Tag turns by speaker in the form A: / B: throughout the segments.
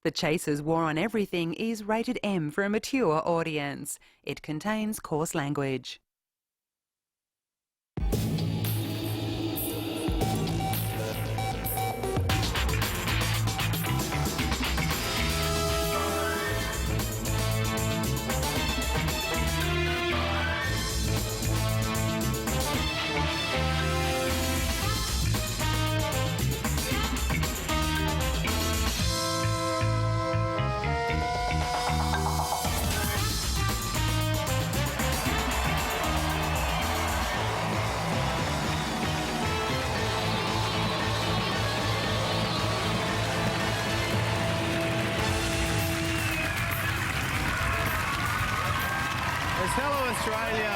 A: The Chaser's War on Everything is rated M for a mature audience. It contains coarse language.
B: Hello, Australia.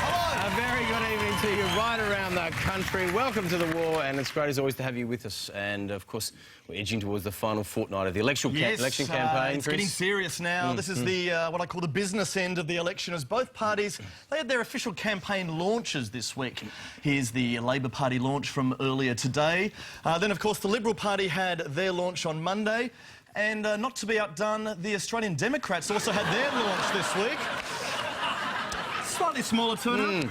B: Hello. A very good evening to you right around the country. Welcome to the war, and it's great as always to have you with us. And of course, we're edging towards the final fortnight of the election campaign.
C: It's getting serious now. This is the what I call the business end of the election, as both parties they had their official campaign launches this week. Here's the Labor Party launch from earlier today. Then, of course, the Liberal Party had their launch on Monday. And not to be outdone, the Australian Democrats also had their launch this week. Slightly smaller turnout.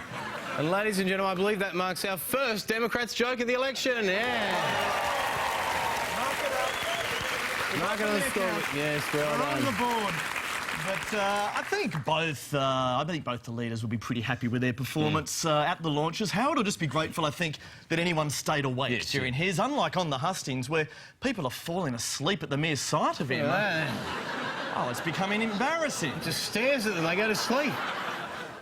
B: And ladies and gentlemen, I believe that marks our first Democrats joke of the election. Yeah. Mark it on the score. Yes, well done.
C: On the board. But I think both the leaders will be pretty happy with their performance at the launches. Howard will just be grateful, I think, that anyone stayed awake during his. Unlike on the hustings, where people are falling asleep at the mere sight of him. Oh, it's becoming embarrassing.
B: Just stares at them, they go to sleep.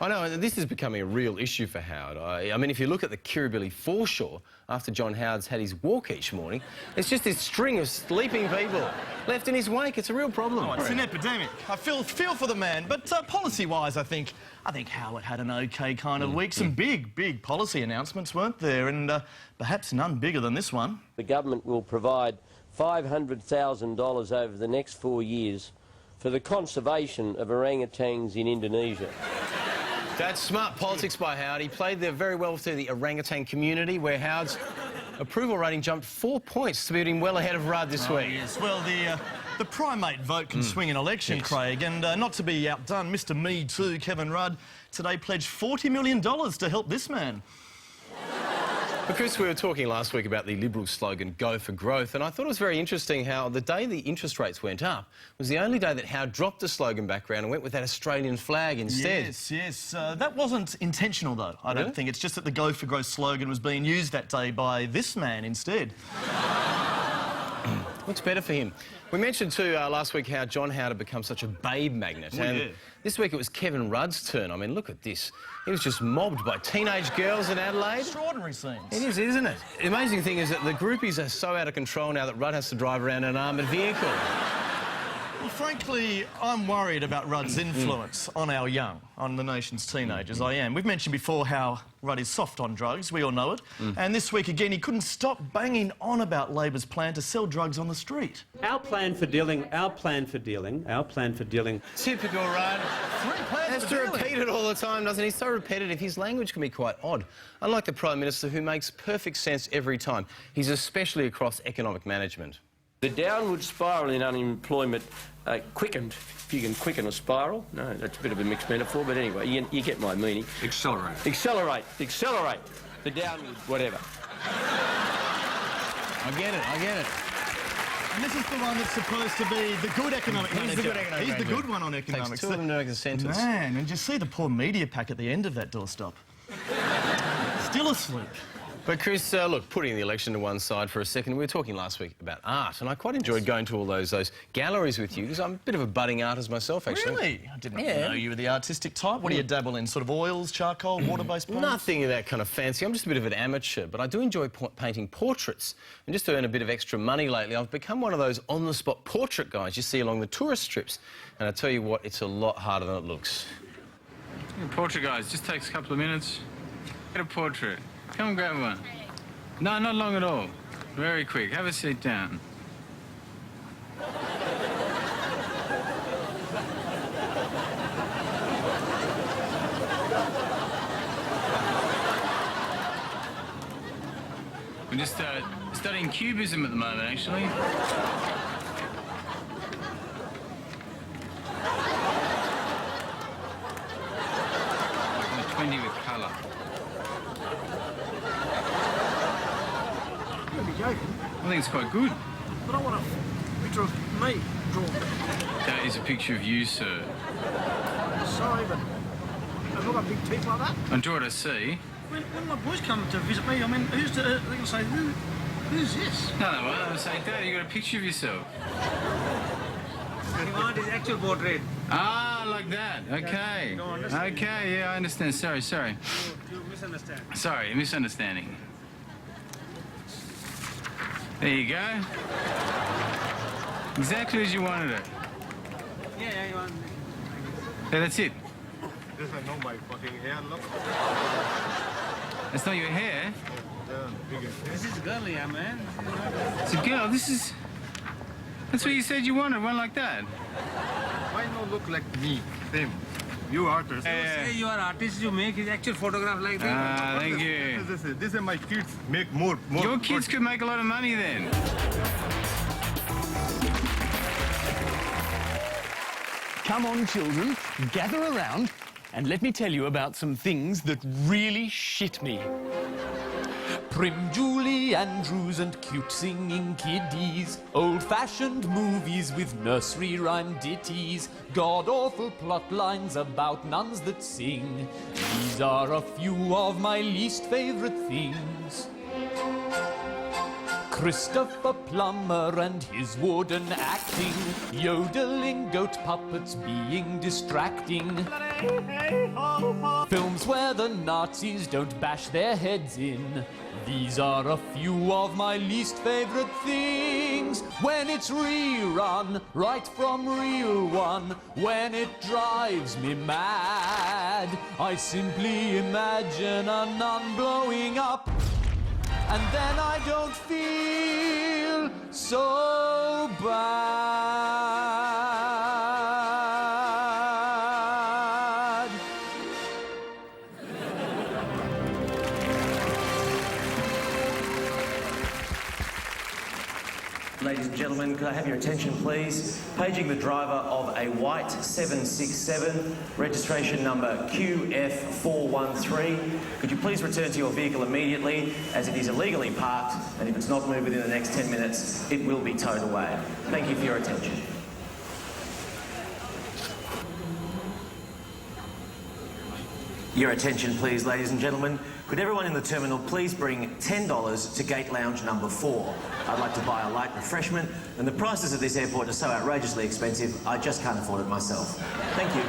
B: I know, and this is becoming a real issue for Howard. I mean, if you look at the Kirribilli foreshore, after John Howard's had his walk each morning, it's just this string of sleeping people left in his wake. It's a real problem.
C: Oh, it's an epidemic. I feel for the man. But policy-wise, I think Howard had an OK kind of week. Some big policy announcements, weren't there? And perhaps none bigger than this one.
D: The government will provide $500,000 over the next 4 years for the conservation of orangutans in Indonesia.
B: That's smart politics by Howard. He played there very well to the orangutan community, where Howard's approval rating jumped 4 points to beat him well ahead of Rudd this week.
C: Yes, well, the primate vote can swing an election, Craig, and not to be outdone, Mr. Me Too, Kevin Rudd, today pledged $40 million to help this man.
B: But Chris, we were talking last week about the Liberal slogan, Go for Growth, and I thought it was very interesting how the day the interest rates went up was the only day that Howard dropped the slogan background and went with that Australian flag instead.
C: Yes. That wasn't intentional, though, I don't think. It's just that the Go for Growth slogan was being used that day by this man instead.
B: Looks better for him. We mentioned too last week how John Howard had become such a babe magnet. This week it was Kevin Rudd's turn. I mean, look at this. He was just mobbed by teenage girls in Adelaide.
C: Extraordinary scenes.
B: It is, isn't it? The amazing thing is that the groupies are so out of control now that Rudd has to drive around in an armoured vehicle.
C: Well, frankly, I'm worried about Rudd's influence on our young, on the nation's teenagers. I am. We've mentioned before how Rudd is soft on drugs. We all know it. And this week again, he couldn't stop banging on about Labor's plan to sell drugs on the street.
E: Our plan for dealing.
B: Typical Rudd. He has to repeat it all the time, doesn't he? He's so repetitive. His language can be quite odd. Unlike the Prime Minister, who makes perfect sense every time. He's especially across economic management.
D: The downward spiral in unemployment quickened, if you can quicken a spiral. No, that's a bit of a mixed metaphor, but anyway, you get my meaning. Accelerate. The downward, whatever.
B: I get it.
C: And this is the one that's supposed to be the good economic manager. He's the good one on economics.
B: Takes two of them to make a sentence.
C: Man, and just see the poor media pack at the end of that doorstop. Still asleep.
B: But Chris, look, putting the election to one side for a second, we were talking last week about art, and I quite enjoyed going to all those galleries with you, because I'm a bit of a budding artist myself, actually.
C: Really? I didn't know you were the artistic type. What do you dabble in? Sort of oils, charcoal, water-based paints?
B: Nothing of that kind of fancy. I'm just a bit of an amateur, but I do enjoy painting portraits. And just to earn a bit of extra money lately, I've become one of those on-the-spot portrait guys you see along the tourist strips. And I tell you what, it's a lot harder than it looks.
F: Portrait guys, just takes a couple of minutes. Get a portrait. Come and grab one. No, not long at all. Very quick. Have a seat down. We're just studying cubism at the moment, actually. plenty with colour.
E: You'll be joking.
F: I think it's quite good.
E: But I want a picture of me drawn.
F: That is a picture of you, sir.
E: Sorry, but I've got a big teeth like that.
F: Enjoy what I see.
E: When my boys come to visit me, I mean, they're going to say, who's this?
F: No, they won't. They'll say, Dad, you got a picture of yourself.
E: He wanted his actual portrait.
F: Ah, like that. Okay.
E: You don't understand.
F: Okay, yeah, I understand. Sorry.
E: You misunderstand.
F: Sorry, misunderstanding. There you go. Exactly as you wanted it.
E: Yeah, you want.
F: Yeah, that's it.
G: This is not my fucking hair, look.
F: That's not your hair.
E: This is girly, yeah, man.
F: It's a girl. This is... That's what you said you wanted, one like that.
G: Why not look like me? Same. You artist.
E: Say you are artist, you make his actual photograph like that.
F: Ah, thank you.
G: This is my kids make more.
F: Your kids could make a lot of money then.
H: Come on, children, gather around and let me tell you about some things that really shit me. Prim Julie Andrews and cute singing kiddies, old-fashioned movies with nursery rhyme ditties, god-awful plot lines about nuns that sing. These are a few of my least favourite things. Christopher Plummer and his wooden acting, yodeling goat puppets being distracting. Films where the Nazis don't bash their heads in. These are a few of my least favourite things. When it's rerun, right from Reel One, when it drives me mad, I simply imagine a nun blowing up, and then I don't feel so bad.
I: Ladies and gentlemen, could I have your attention, please? Paging the driver of a white 767, registration number QF413. Could you please return to your vehicle immediately, as it is illegally parked, and if it's not moved within the next 10 minutes, it will be towed away. Thank you for your attention. Your attention, please, ladies and gentlemen. Could everyone in the terminal please bring $10 to gate lounge number 4? I'd like to buy a light refreshment, and the prices at this airport are so outrageously expensive, I just can't afford it myself. Thank you.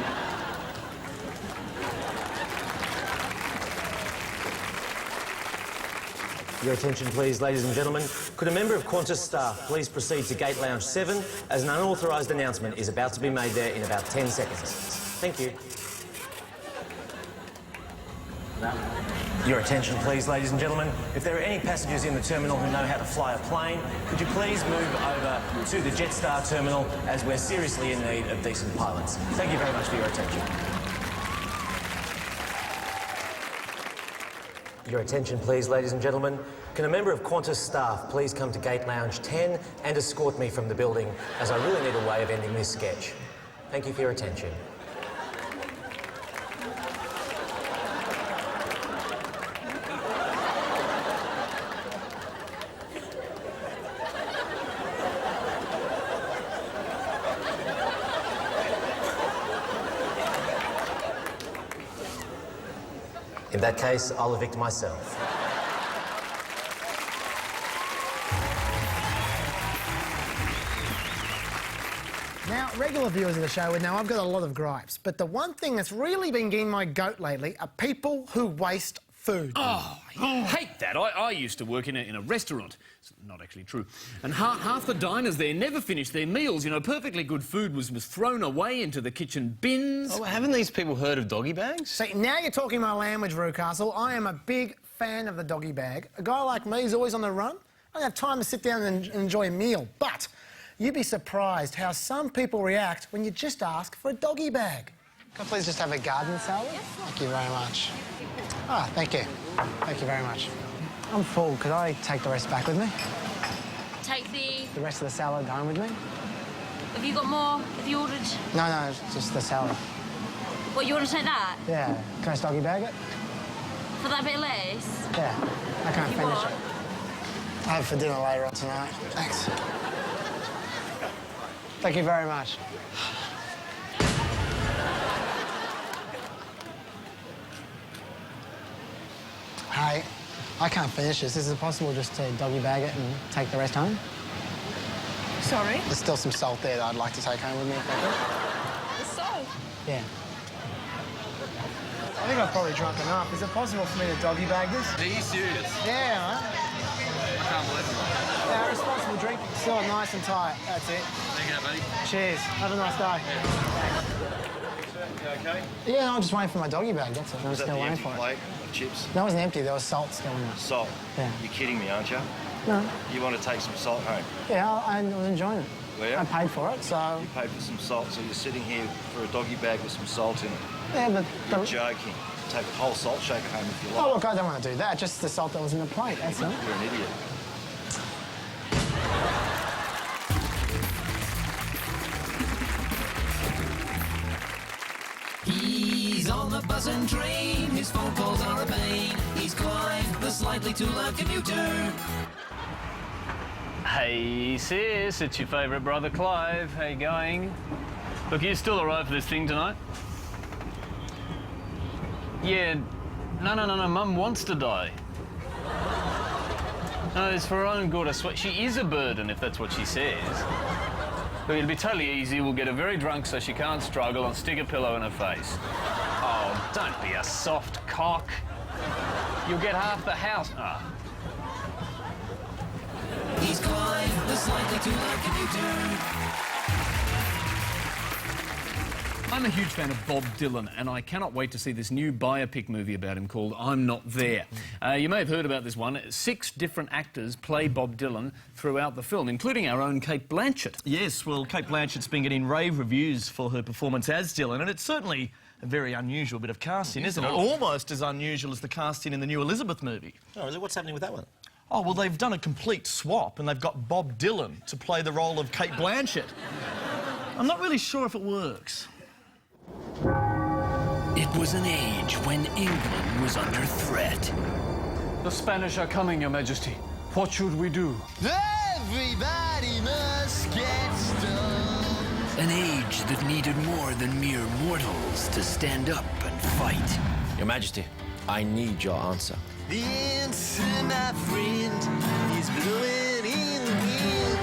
I: Your attention, please, ladies and gentlemen. Could a member of Qantas staff please proceed to gate lounge 7, as an unauthorised announcement is about to be made there in about 10 seconds. Thank you. Your attention, please, ladies and gentlemen. If there are any passengers in the terminal who know how to fly a plane, could you please move over to the Jetstar terminal, as we're seriously in need of decent pilots. Thank you very much for your attention. Your attention, please, ladies and gentlemen. Can a member of Qantas staff please come to gate lounge 10 and escort me from the building, as I really need a way of ending this sketch. Thank you for your attention. In that case, I'll evict myself.
J: Now, regular viewers of the show would know I've got a lot of gripes, but the one thing that's really been getting my goat lately are people who waste food.
H: Oh, I hate that. I used to work in a restaurant. It's not actually true. And half the diners there never finished their meals. You know, perfectly good food was thrown away into the kitchen bins.
B: Oh, haven't these people heard of doggy bags?
J: See, now you're talking my language, Rewcastle. I am a big fan of the doggy bag. A guy like me is always on the run. I don't have time to sit down and enjoy a meal. But you'd be surprised how some people react when you just ask for a doggy bag. Can I please just have a garden salad? Thank you very much. Ah, thank you. Thank you very much. I'm full. Could I take the rest back with me?
K: Take
J: The rest of the salad home with me?
K: Have you got more? Have you ordered?
J: No, it's just the salad.
K: What, you want to take that?
J: Yeah. Can I doggy bag it?
K: For that bit of lace?
J: Yeah. I can't
K: You
J: finish
K: what?
J: it. I have it for dinner later on tonight. Thanks. Thank you very much. Hey, I can't finish this. Is it possible just to doggy bag it and take the rest home?
K: Sorry?
J: There's still some salt there that I'd like to take home with me if I could.
K: The salt?
J: Yeah. I think I've probably drunk enough. Is it possible for me to doggy bag this?
G: Are you serious?
J: Yeah, right?
G: I can't believe it.
J: Yeah, responsible drinking. Still nice and tight. That's it.
G: There you go, buddy.
J: Cheers. Have a nice day.
G: You okay?
J: Yeah, no, I'm just waiting for my doggy bag. That's it. I'm
G: Was that
J: still
G: the
J: waiting
G: empty
J: for
G: plate of chips?
J: it. No, it wasn't empty. There was salt still in it.
G: Salt?
J: Yeah.
G: You're kidding me, aren't you?
J: No.
G: You want to take some salt home?
J: Yeah, I was enjoying it.
G: Were you?
J: I paid for it, so...
G: You paid for some salt, so you're sitting here for a doggy bag with some salt in it.
J: Yeah, but...
G: You're joking. Take a whole salt shaker home if you like.
J: Oh, look, I don't want to do that. Just the salt that was in the plate, that's all.
G: You're an idiot.
L: He's on the bus and train, his phone calls are a pain. He's Clive, the slightly too loud commuter.
H: Hey sis, it's your favourite brother Clive. How you going? Look, you still alright for this thing tonight? Yeah, no, Mum wants to die. No, it's for her own good, I swear. She is a burden, if that's what she says. Look, it'll be totally easy. We'll get her very drunk so she can't struggle and stick a pillow in her face. Oh, don't be a soft cock. You'll get half the house. Ah.
L: He's Clive, the slightly too loud commuter.
H: I'm a huge fan of Bob Dylan, and I cannot wait to see this new biopic movie about him called I'm Not There. You may have heard about this one. 6 different actors play Bob Dylan throughout the film, including our own Cate Blanchett.
C: Yes, well, Cate Blanchett's been getting rave reviews for her performance as Dylan, and it's certainly a very unusual bit of casting, isn't it? Almost as unusual as the casting in the new Elizabeth movie.
I: Oh, really? What's happening with that one?
C: Oh, well, they've done a complete swap, and they've got Bob Dylan to play the role of Cate Blanchett. I'm not really sure if it works.
L: It was an age when England was under threat.
H: The Spanish are coming, Your Majesty. What should we do?
L: Everybody must get stoned. An age that needed more than mere mortals to stand up and fight.
I: Your Majesty, I need your answer.
L: The answer, my friend, is blowing in the wind.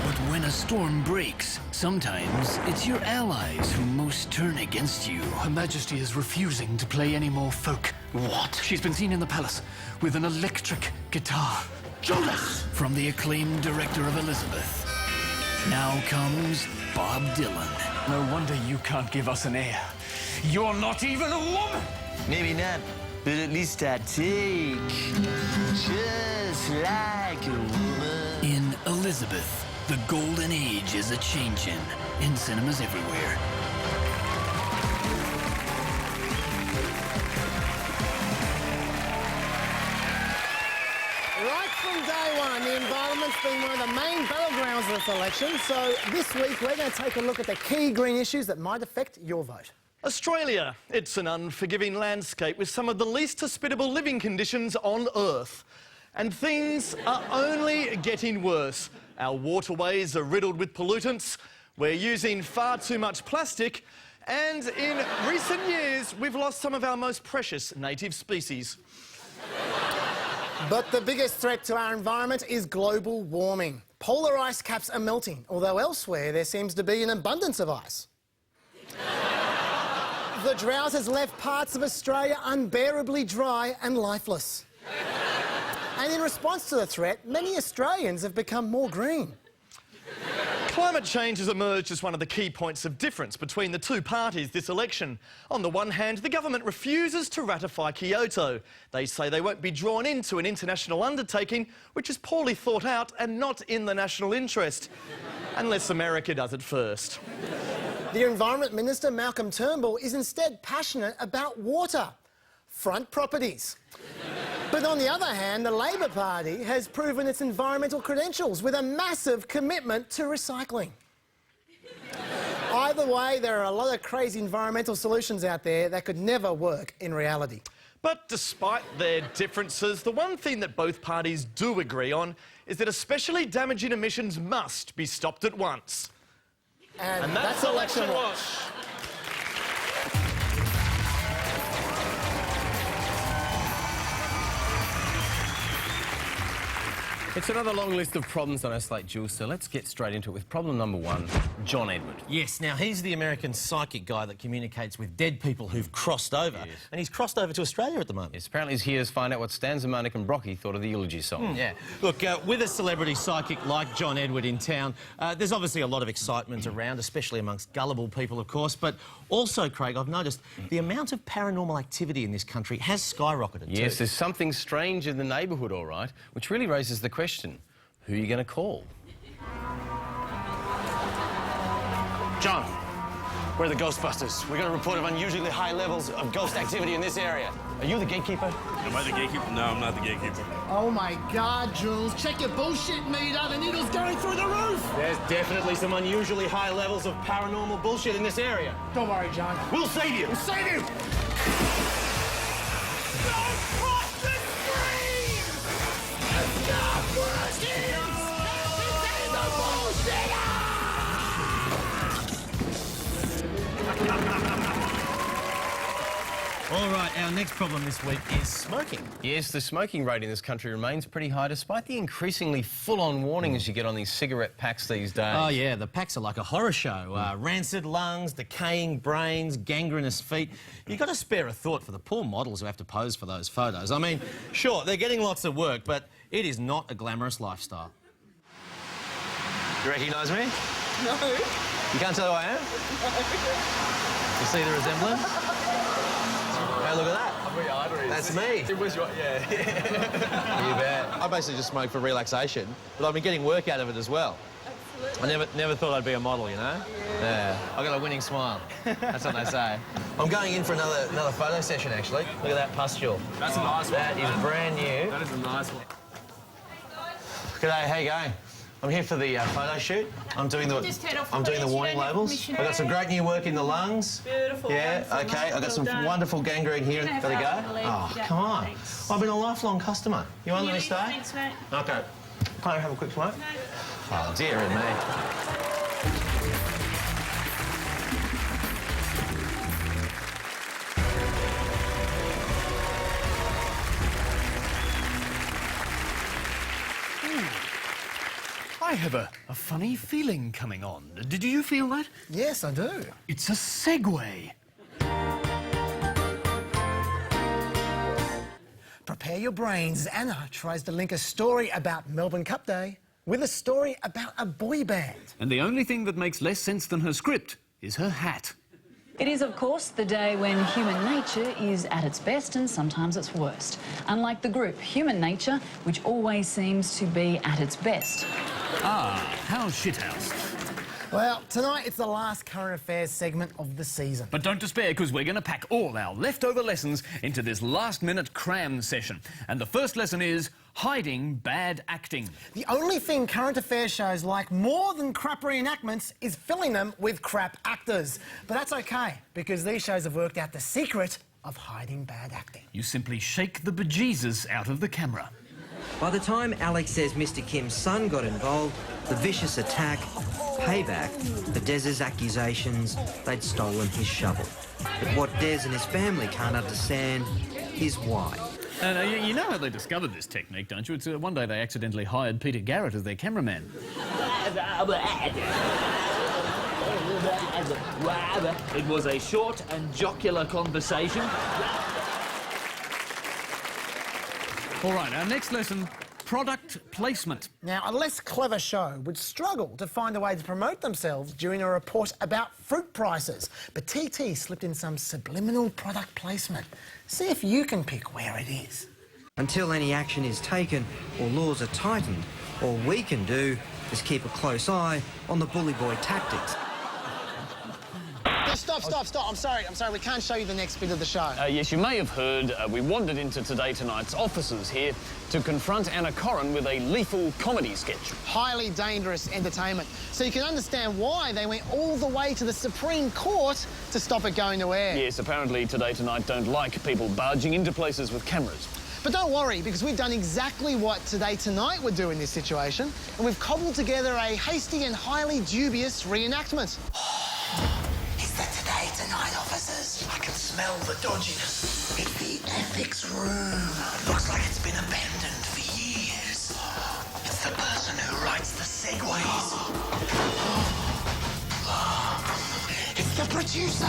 L: But when a storm breaks, sometimes it's your allies who most turn against you.
H: Her Majesty is refusing to play any more folk.
L: What?
H: She's been seen in the palace with an electric guitar.
L: Jonas! From the acclaimed director of Elizabeth, now comes Bob Dylan.
H: No wonder you can't give us an heir. You're not even a woman!
L: Maybe not, but at least I take just like a woman. In Elizabeth, the golden age is a-changin' in cinemas everywhere.
J: Right from day one, the environment's been one of the main battlegrounds of this election, so this week we're going to take a look at the key green issues that might affect your vote.
C: Australia. It's an unforgiving landscape with some of the least hospitable living conditions on Earth. And things are only getting worse. Our waterways are riddled with pollutants, we're using far too much plastic, and in recent years we've lost some of our most precious native species.
J: But the biggest threat to our environment is global warming. Polar ice caps are melting, although elsewhere there seems to be an abundance of ice. The drought has left parts of Australia unbearably dry and lifeless. And in response to the threat, many Australians have become more green.
C: Climate change has emerged as one of the key points of difference between the two parties this election. On the one hand, the government refuses to ratify Kyoto. They say they won't be drawn into an international undertaking which is poorly thought out and not in the national interest. Unless America does it first.
J: The Environment Minister, Malcolm Turnbull, is instead passionate about water. Front properties. But on the other hand, the Labor Party has proven its environmental credentials with a massive commitment to recycling. I By the way, there are a lot of crazy environmental solutions out there that could never work in reality.
C: But despite their differences, the one thing that both parties do agree on is that especially damaging emissions must be stopped at once.
J: And that's Election Watch.
B: It's another long list of problems on our slate, Jules, so let's get straight into it with problem number one, John Edward.
I: Yes, now he's the American psychic guy that communicates with dead people who've crossed over.
B: Yes.
I: And he's crossed over to Australia at the moment.
B: Yes, apparently he's here to find out what Stan Zemanek and Brocky thought of the eulogy song.
I: Yeah. Look, with a celebrity psychic like John Edward in town, there's obviously a lot of excitement around, especially amongst gullible people, of course, but also, Craig, I've noticed the amount of paranormal activity in this country has skyrocketed
B: Yes,
I: too.
B: there's something strange in the neighbourhood, all right, which really raises the question, who are you going to call?
I: John, we're the Ghostbusters. We're going to report of unusually high levels of ghost activity in this area. Are you the gatekeeper?
M: Am I the gatekeeper? No, I'm not the gatekeeper.
J: Oh my God, Jules, check your bullshit meter. The needle's going through the roof.
I: There's definitely some unusually high levels of paranormal bullshit in this area.
J: Don't worry, John.
I: We'll save you!
J: We'll save you!
L: Don't cross the stream! Stop working! This is a bullshitter!
I: All right, our next problem this week is smoking.
B: Yes, the smoking rate in this country remains pretty high despite the increasingly full-on warnings you get on these cigarette packs these days.
I: Oh, yeah, the packs are like a horror show. Rancid lungs, decaying brains, gangrenous feet. You've got to spare a thought for the poor models who have to pose for those photos. I mean, sure, they're getting lots of work, but it is not a glamorous lifestyle. You recognise me?
J: No.
I: You can't tell who I am? No. You see the resemblance? Hey, look at that. That's me.
B: It was your... Yeah.
I: You bet. I basically just smoke for relaxation, but I've been getting work out of it as well. Absolutely. I never thought I'd be a model, you know? Yeah. I've got a winning smile. That's what they say. I'm going in for another photo session, actually. Look at that pustule.
F: That's a nice one.
I: That is brand new.
F: That is a nice one.
I: G'day, how you going? I'm here for the photo shoot. I'm doing the warning labels. I've got some great new work in the lungs.
K: Beautiful.
I: Yeah,
K: wonderful,
I: okay. I've got some wonderful gangrene here.
K: Yeah,
I: Gotta go.
K: lovely.
I: Oh,
K: Yeah,
I: come on.
K: thanks.
I: I've been a lifelong customer. You want to let me stay?
K: Thanks, mate.
I: Okay. Can't I have a quick smoke?
K: No.
I: Oh, dear me.
H: I have a funny feeling coming on. Did you feel that?
J: Yes, I do.
H: It's a segue.
J: Prepare your brains. Anna tries to link a story about Melbourne Cup Day with a story about a boy band.
H: And the only thing that makes less sense than her script is her hat.
N: It is, of course, the day when human nature is at its best and sometimes its worst. Unlike the group Human Nature, which always seems to be at its best.
H: Ah, how's shithouse?
J: Well, tonight it's the last current affairs segment of the season.
H: But don't despair, because we're going to pack all our leftover lessons into this last-minute cram session. And the first lesson is hiding bad acting.
J: The only thing current affairs shows like more than crap reenactments is filling them with crap actors. But that's okay, because these shows have worked out the secret of hiding bad acting.
H: You simply shake the bejesus out of the camera.
O: By the time Alex says Mr. Kim's son got involved, the vicious attack, payback for Dez's accusations they'd stolen his shovel. But what Dez and his family can't understand is why.
H: You know how they discovered this technique, don't you? It's one day they accidentally hired Peter Garrett as their cameraman.
P: It was a short and jocular conversation.
H: All right, our next lesson, product placement.
J: Now, a less clever show would struggle to find a way to promote themselves during a report about fruit prices. But TT slipped in some subliminal product placement. See if you can pick where it is.
O: Until any action is taken or laws are tightened, all we can do is keep a close eye on the bully boy tactics.
J: The stop. I'm sorry. We can't show you the next bit of the show.
H: Yes, you may have heard we wandered into Today Tonight's offices here to confront Anna Corrin with a lethal comedy sketch.
J: Highly dangerous entertainment. So you can understand why they went all the way to the Supreme Court to stop it going to air.
H: Yes, apparently Today Tonight don't like people barging into places with cameras.
J: But don't worry, because we've done exactly what Today Tonight would do in this situation, and we've cobbled together a hasty and highly dubious reenactment.
Q: It's the Today Tonight officers. I can smell the dodginess. It's the ethics room. Looks like it's been abandoned for years. It's the person who writes the segues. It's the producer.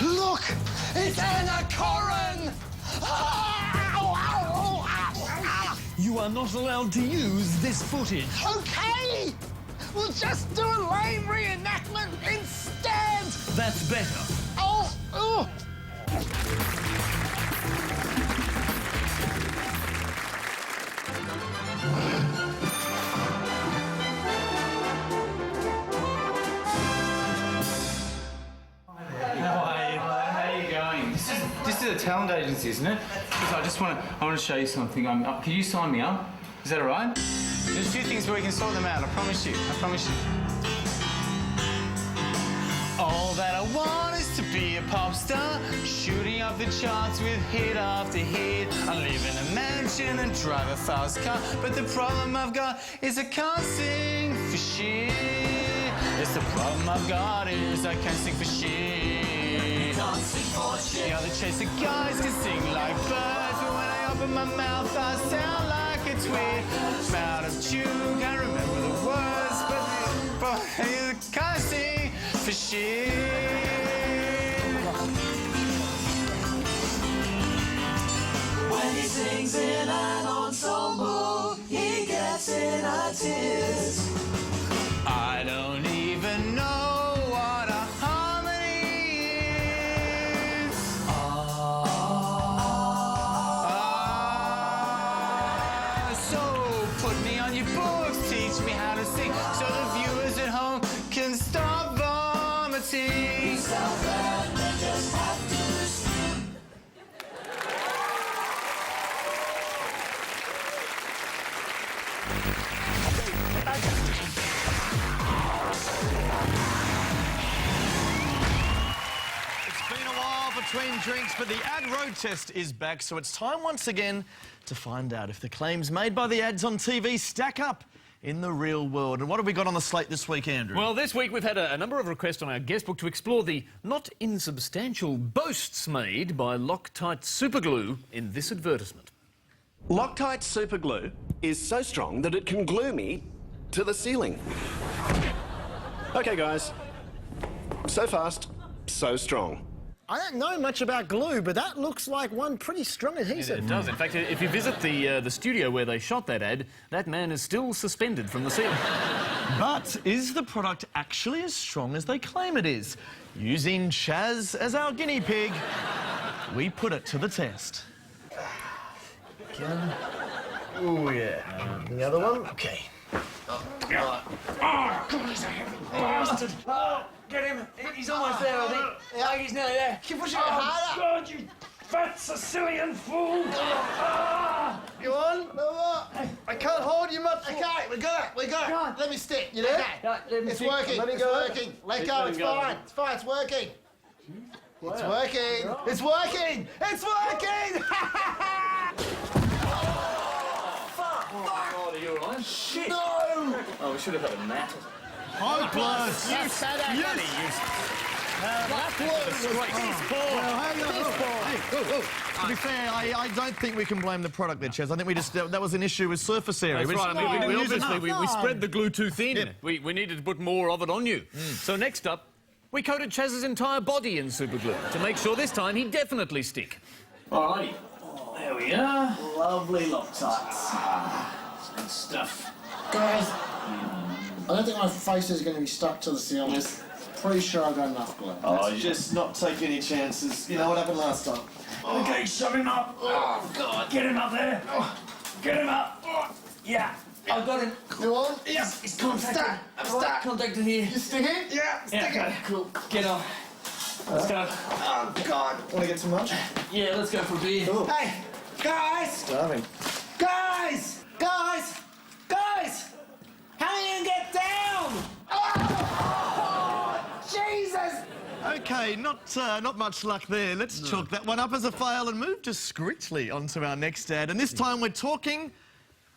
Q: Look! It's Anna Corrin!
H: You are not allowed to use this footage.
J: OK! We'll just do a lame reenactment instead!
H: That's better.
J: Oh!
F: This is a talent agency, isn't it? Because I want to show you something. Can you sign me up? Is that all right? There's a few things where we can sort them out. I promise you. All that I want is to be a pop star, shooting up the charts with hit after hit. I live in a mansion and drive a fast car, but the problem I've got is I can't sing for shit. Yes, the problem I've got is I can't sing for shit.
Q: Can't sing for shit.
F: The other chaser guys can sing like birds, but when I open my mouth, I sound like a twig. I'm out of tune, can't remember the words, but I can't sing for shit.
Q: When he sings in an ensemble, he gets in our tears.
F: I don't even know what a harmony is. So put me on your books, teach me how to sing, so the viewers at home can stop vomiting.
Q: Stop that, they just have to listen.
C: It's been a while between drinks, but the ad road test is back, so it's time once again to find out if the claims made by the ads on TV stack up in the real world. And what have we got on the slate this week, Andrew?
H: Well, this week we've had a number of requests on our guest book to explore the not insubstantial boasts made by Loctite Superglue in this advertisement.
R: Loctite Superglue is so strong that it can glue me to the ceiling. OK, guys. So fast, so strong.
J: I don't know much about glue, but that looks like one pretty strong adhesive.
H: It does. In fact, if you visit the studio where they shot that ad, that man is still suspended from the ceiling.
C: But is the product actually as strong as they claim it is? Using Chaz as our guinea pig, we put it to the test.
J: Oh, yeah. The other one? OK.
Q: Oh, God, he's a heavy bastard. Oh, get him. He's almost there, I think. Yeah, he's nearly there. Keep pushing it harder.
E: God, you fat Sicilian fool!
J: You on? No, what? I can't hold you much. OK, we got it. Let me stick. You there? It's working. It's working. Let go. It's fine. It's fine. It's working. It's working. It's working. It's working.
D: Oh, you're all right?
J: Shit. No.
D: Oh, we should have had a mat.
C: Hopeless.
J: Yes.
C: To be fair, I don't think we can blame the product there, Chaz. I think that was an issue with surface area.
H: That's right. I mean, we spread the glue too thin.
C: Yep.
H: We needed to put more of it on you. So next up, we coated Chaz's entire body in superglue to make sure this time he'd definitely stick.
P: Alrighty. There we are. Lovely Loctites. Good stuff.
J: Guys, I don't think my face is going to be stuck to the ceiling. Pretty sure I've got enough glue.
C: Oh, just not take any chances. You know what happened last time.
E: Okay, shove him up. Oh, God. Get him up there.
P: Get him up. Oh, yeah. I've got him.
J: You on?
P: Yeah. It's contacted. I'm stuck. Contacted here.
J: You sticking?
P: Yeah.
J: Sticking.
P: Cool. Get on. Let's go.
J: Oh, God. Want to get some lunch?
P: Yeah, let's go for a beer.
J: Ooh.
P: Hey, guys!
J: Starving.
P: Guys! Guys! Guys! How are you gonna get down? Oh, Jesus!
C: OK, not much luck there. Let's chalk that one up as a fail and move discreetly onto our next ad. And this time we're talking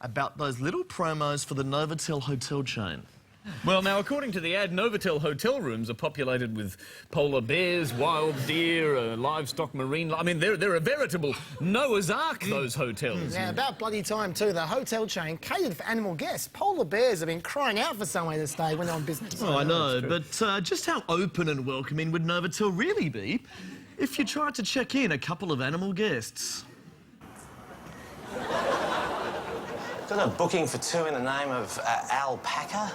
C: about those little promos for the Novotel hotel chain.
H: Well, now, according to the ad, Novotel hotel rooms are populated with polar bears, wild deer, livestock, marine... I mean, they're a veritable Noah's Ark, those hotels.
J: Yeah, about bloody time, too. The hotel chain catered for animal guests. Polar bears have been crying out for somewhere to stay when they're on business.
C: Oh, I know, but just how open and welcoming would Novotel really be if you tried to check in a couple of animal guests?
I: Got a booking for 2 in the name of alpaca.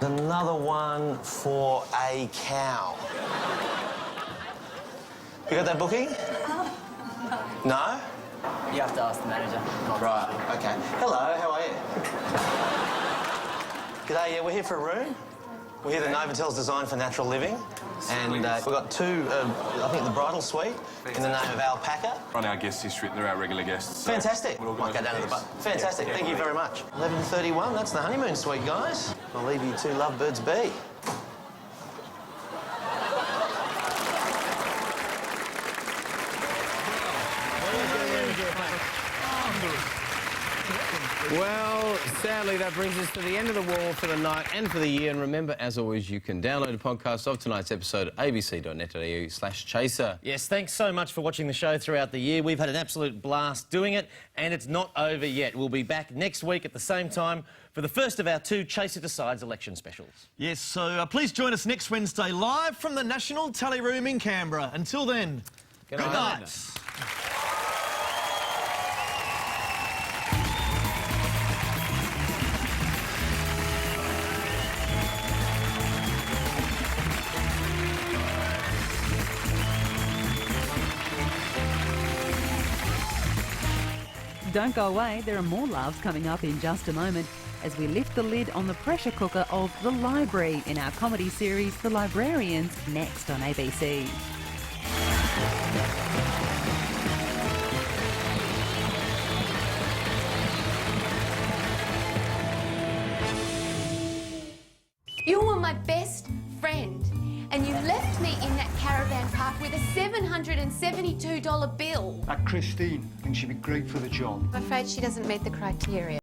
I: Another one for a cow. You got that booking? No?
P: You have to ask the manager.
I: Right, OK. Hello, how are you? G'day, yeah, we're here for a room. We're here the Novotel's designed for natural living. And we've got 2, I think the bridal suite in the name of alpaca.
M: On our guest history, they're our regular guests.
I: Fantastic.
M: We'll
I: Might go down to the bar. Fantastic.
M: Yeah,
I: Thank you very much. 11:31, that's the honeymoon suite, guys. I'll leave you 2 lovebirds be.
B: Well, sadly, that brings us to the end of the wall for the night and for the year. And remember, as always, you can download a podcast of tonight's episode at abc.net.au/chaser.
S: Yes, thanks so much for watching the show throughout the year. We've had an absolute blast doing it, and it's not over yet. We'll be back next week at the same time for the first of our 2 Chaser Decides election specials.
C: Yes, so please join us next Wednesday live from the National Tally Room in Canberra. Until then, good night.
A: Don't go away, there are more loves coming up in just a moment as we lift the lid on the pressure cooker of The Library in our comedy series The Librarians, next on ABC.
T: You were my best friend, and you left me in that caravan park with a $772 bill.
U: That Christine thinks she'd be great for the job.
T: I'm afraid she doesn't meet the criteria.